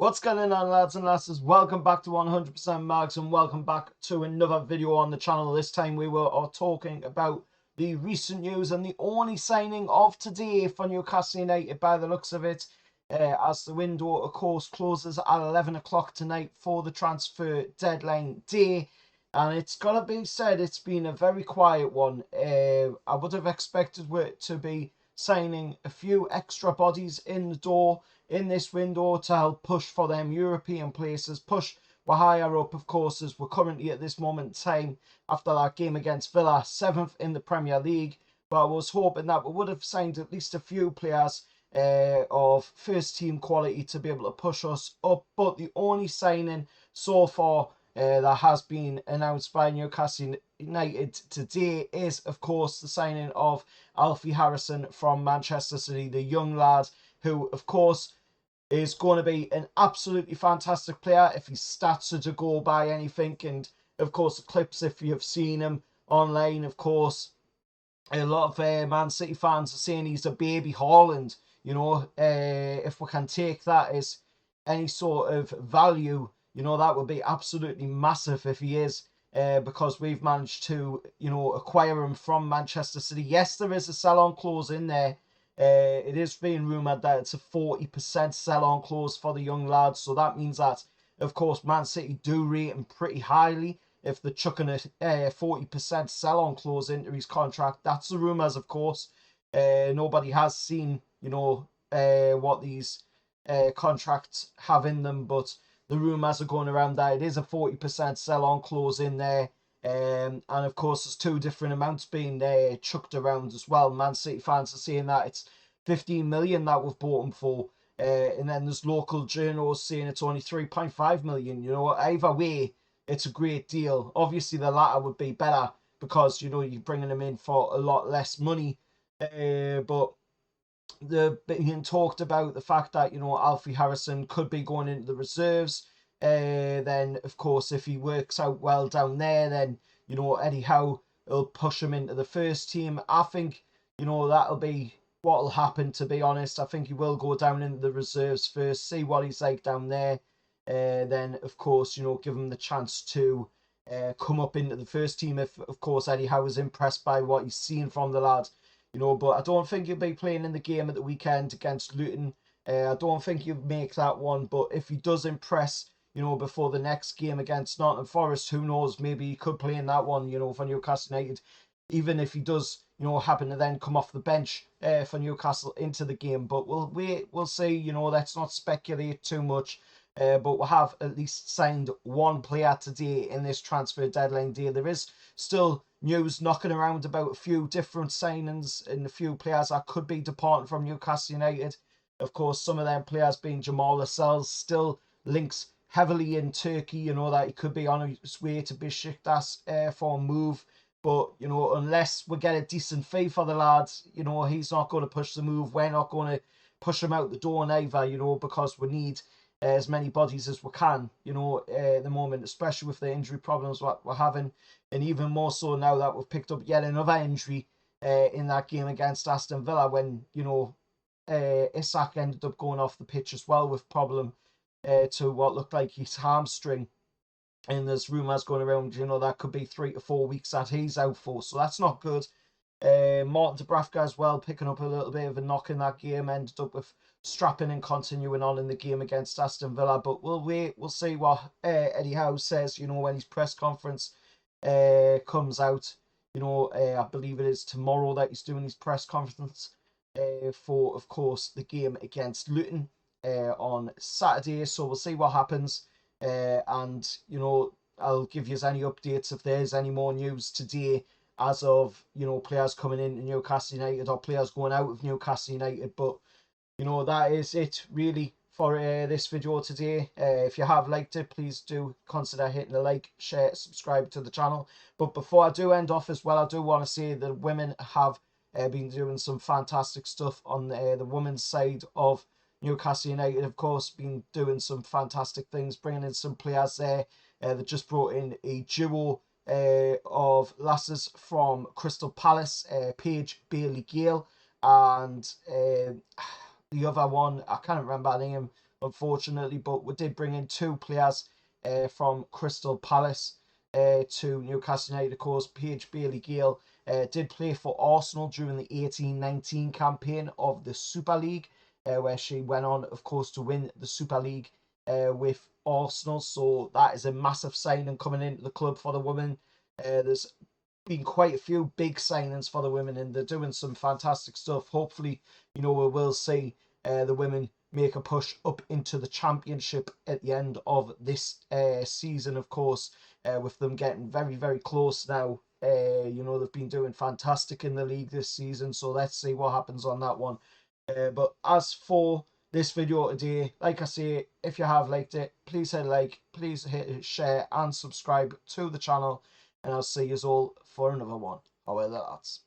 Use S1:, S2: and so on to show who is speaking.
S1: What's going on, lads and lasses? Welcome back to 100% Mags and welcome back to another video on the channel. This time we are talking about the recent news and the only signing of today for Newcastle United by the looks of it, as the window of course closes at 11 o'clock tonight for the transfer deadline day. And it's got to be said, it's been a very quiet one. I would have expected it to be signing a few extra bodies in the door in this window to help push for them European places, push we're higher up, of course, as we're currently at this moment in time after that game against Villa, 7th in the Premier League. But I was hoping that we would have signed at least a few players of first team quality to be able to push us up. But the only signing so far that has been announced by Newcastle United today is, of course, the signing of Alfie Harrison from Manchester City, the young lad who, of course, is going to be an absolutely fantastic player if his stats are to go by anything. And, of course, the clips, if you've seen him online, of course, a lot of Man City fans are saying he's a baby Haaland. You know, if we can take that as any sort of value, you know, that would be absolutely massive if he is, because we've managed to, you know, acquire him from Manchester City. Yes, there is a sell-on clause in there. It is being rumoured that it's a 40% sell-on clause for the young lad. So that means that, of course, Man City do rate him pretty highly if they're chucking a 40% sell-on clause into his contract. That's the rumours, of course. Nobody has seen, you know, what these contracts have in them, but the rumours are going around that it is a 40% sell-on clause in there. And of course, there's two different amounts being chucked around as well. Man City fans are saying that it's 15 million that we've bought him for. And then there's local journals saying it's only 3.5 million. You know, either way, it's a great deal. Obviously, the latter would be better because, you know, you're bringing them in for a lot less money. But the being talked about the fact that, you know, Alfie Harrison could be going into the reserves. Then, of course, if he works out well down there, then, you know, Eddie Howe will push him into the first team. I think, you know, that'll be what will happen, to be honest. I think he will go down into the reserves first, see what he's like down there. Then, of course, you know, give him the chance to come up into the first team if, of course, Eddie Howe is impressed by what he's seen from the lad. You know, but I don't think he'll be playing in the game at the weekend against Luton. I don't think he'll make that one. But if he does impress, you know, before the next game against Nottingham Forest, who knows? Maybe he could play in that one, you know, for Newcastle United. Even if he does, you know, happen to then come off the bench for Newcastle into the game. But we'll see. You know, let's not speculate too much. But we'll have at least signed one player today in this transfer deadline day. There is still news knocking around about a few different signings and a few players that could be departing from Newcastle United. Of course, some of them players being Jamal Lascelles, still links heavily in Turkey. You know that he could be on his way to Besiktas for a move. But, you know, unless we get a decent fee for the lads, you know, he's not going to push the move. We're not going to push him out the door neither, you know, because we need as many bodies as we can, you know, at the moment, especially with the injury problems what we're having. And even more so now that we've picked up yet another injury in that game against Aston Villa when, you know, Isak ended up going off the pitch as well with problem to what looked like his hamstring. And there's rumours going around, you know, that could be 3 to 4 weeks that he's out for. So that's not good. Martin Dubravka as well, picking up a little bit of a knock in that game, ended up with strapping and continuing on in the game against Aston Villa. But we'll wait, we'll see what Eddie Howe says, you know, when his press conference comes out. You know, I believe it is tomorrow that he's doing his press conference for, of course, the game against Luton on Saturday. So we'll see what happens. And, you know, I'll give you any updates if there's any more news today as of, you know, players coming into Newcastle United or players going out of Newcastle United. But, you know, that is it really for this video today. If you have liked it, please do consider hitting the like, share, subscribe to the channel. But before I do end off as well, I do want to say that women have been doing some fantastic stuff on the women's side of Newcastle United. Of course, been doing some fantastic things, bringing in some players there. They just brought in a duo of lasses from Crystal Palace, Paige Bailey Gale, and the other one, I can't remember her name, unfortunately. But we did bring in 2 players from Crystal Palace to Newcastle United. Of course, Paige Bailey-Gale did play for Arsenal during the 18-19 campaign of the Super League, where she went on, of course, to win the Super League with Arsenal. So that is a massive signing coming into the club for the women. There's been quite a few big signings for the women, and they're doing some fantastic stuff. Hopefully, we will see the women make a push up into the championship at the end of this season, of course, with them getting very, very close now. They've been doing fantastic in the league this season, so let's see what happens on that one. But as for this video today, like I say, if you have liked it, please hit like, please hit share and subscribe to the channel, and I'll see you all for another one. However, that's